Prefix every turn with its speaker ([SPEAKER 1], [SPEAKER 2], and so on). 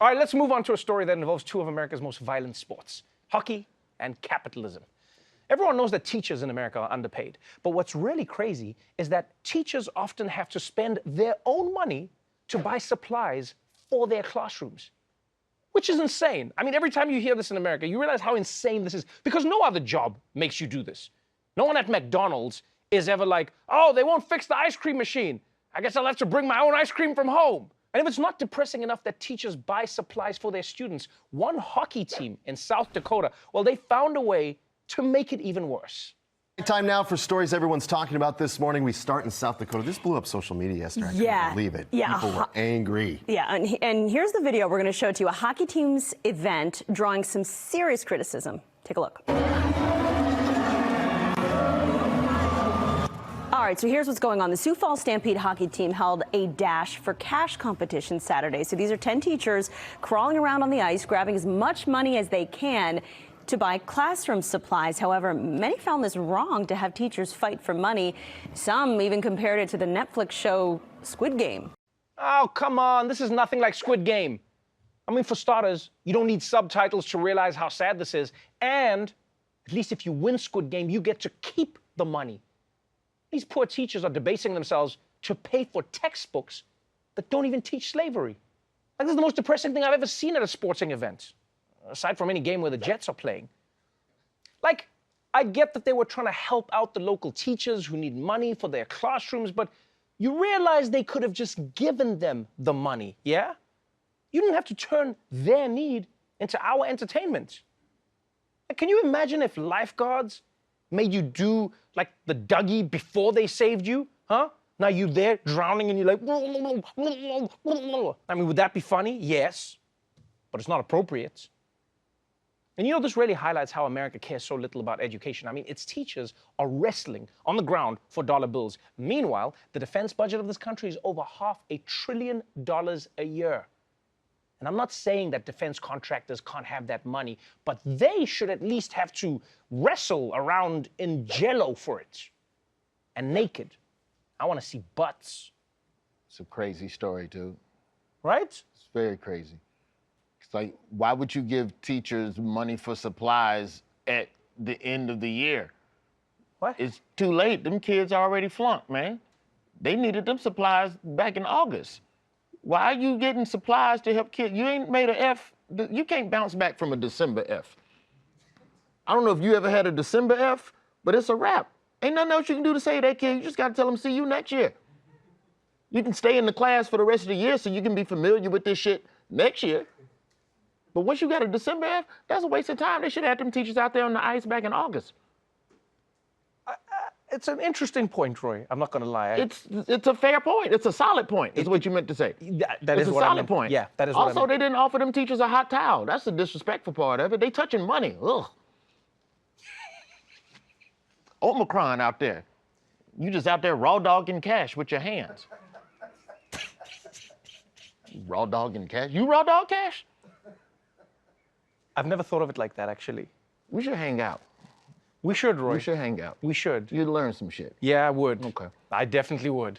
[SPEAKER 1] All right, let's move on to a story that involves two of America's most violent sports, hockey and capitalism. Everyone knows that teachers in America are underpaid. But what's really crazy is that teachers often have to spend their own money to buy supplies for their classrooms, which is insane. I mean, every time you hear this in America, you realize how insane this is, because no other job makes you do this. No one at McDonald's is ever like, oh, they won't fix the ice cream machine. I guess I'll have to bring my own ice cream from home. And if it's not depressing enough that teachers buy supplies for their students, one hockey team in South Dakota, well, they found a way to make it even worse.
[SPEAKER 2] Time now for stories everyone's talking about this morning. We start in South Dakota. This blew up social media yesterday. I couldn't believe it.
[SPEAKER 3] Yeah.
[SPEAKER 2] People were angry.
[SPEAKER 3] Yeah, and here's the video we're going to show to you. A hockey team's event drawing some serious criticism. Take a look. All right, so here's what's going on. The Sioux Falls Stampede hockey team held a Dash for Cash competition Saturday. So these are 10 teachers crawling around on the ice, grabbing as much money as they can to buy classroom supplies. However, many found this wrong to have teachers fight for money. Some even compared it to the Netflix show Squid Game.
[SPEAKER 1] Oh, come on. This is nothing like Squid Game. I mean, for starters, you don't need subtitles to realize how sad this is. And at least if you win Squid Game, you get to keep the money. These poor teachers are debasing themselves to pay for textbooks that don't even teach slavery. Like, this is the most depressing thing I've ever seen at a sporting event, aside from any game where the Jets are playing. Like, I get that they were trying to help out the local teachers who need money for their classrooms, but you realize they could have just given them the money, yeah? You didn't have to turn their need into our entertainment. Like, can you imagine if lifeguards made you do like the Dougie before they saved you, huh? Now you're there drowning and you're like, I mean, would that be funny? Yes, but it's not appropriate. And you know, this really highlights how America cares so little about education. I mean, its teachers are wrestling on the ground for dollar bills. Meanwhile, the defense budget of this country is over $500 billion a year. And I'm not saying that defense contractors can't have that money, but they should at least have to wrestle around in jello for it. And naked. I want to see butts.
[SPEAKER 4] It's a crazy story, dude.
[SPEAKER 1] Right?
[SPEAKER 4] It's very crazy. It's like, why would you give teachers money for supplies at the end of the year?
[SPEAKER 1] What?
[SPEAKER 4] It's too late. Them kids already flunked, man. They needed them supplies back in August. Why are you getting supplies to help kids? You ain't made an F. You can't bounce back from a December F. I don't know if you ever had a December F, but it's a wrap. Ain't nothing else you can do to save that kid. You just got to tell them, see you next year. You can stay in the class for the rest of the year so you can be familiar with this shit next year. But once you got a December F, that's a waste of time. They should have them teachers out there on the ice back in August.
[SPEAKER 1] It's an interesting point, Roy. I'm not going to lie.
[SPEAKER 4] It's a fair point. It's a solid point, is what you meant to say.
[SPEAKER 1] That is
[SPEAKER 4] it's a
[SPEAKER 1] what I
[SPEAKER 4] solid
[SPEAKER 1] meant.
[SPEAKER 4] point.
[SPEAKER 1] Yeah, that is what I meant.
[SPEAKER 4] Also, they didn't offer them teachers a hot towel. That's the disrespectful part of it. They touching money. Ugh. Omicron out there. You just out there raw dogging cash with your hands. Raw dogging cash? You raw dog cash?
[SPEAKER 1] I've never thought of it like that, actually.
[SPEAKER 4] We should hang out.
[SPEAKER 1] We should, Roy.
[SPEAKER 4] We should hang out.
[SPEAKER 1] We should.
[SPEAKER 4] You'd learn some shit.
[SPEAKER 1] Yeah, I would.
[SPEAKER 4] Okay.
[SPEAKER 1] I definitely would.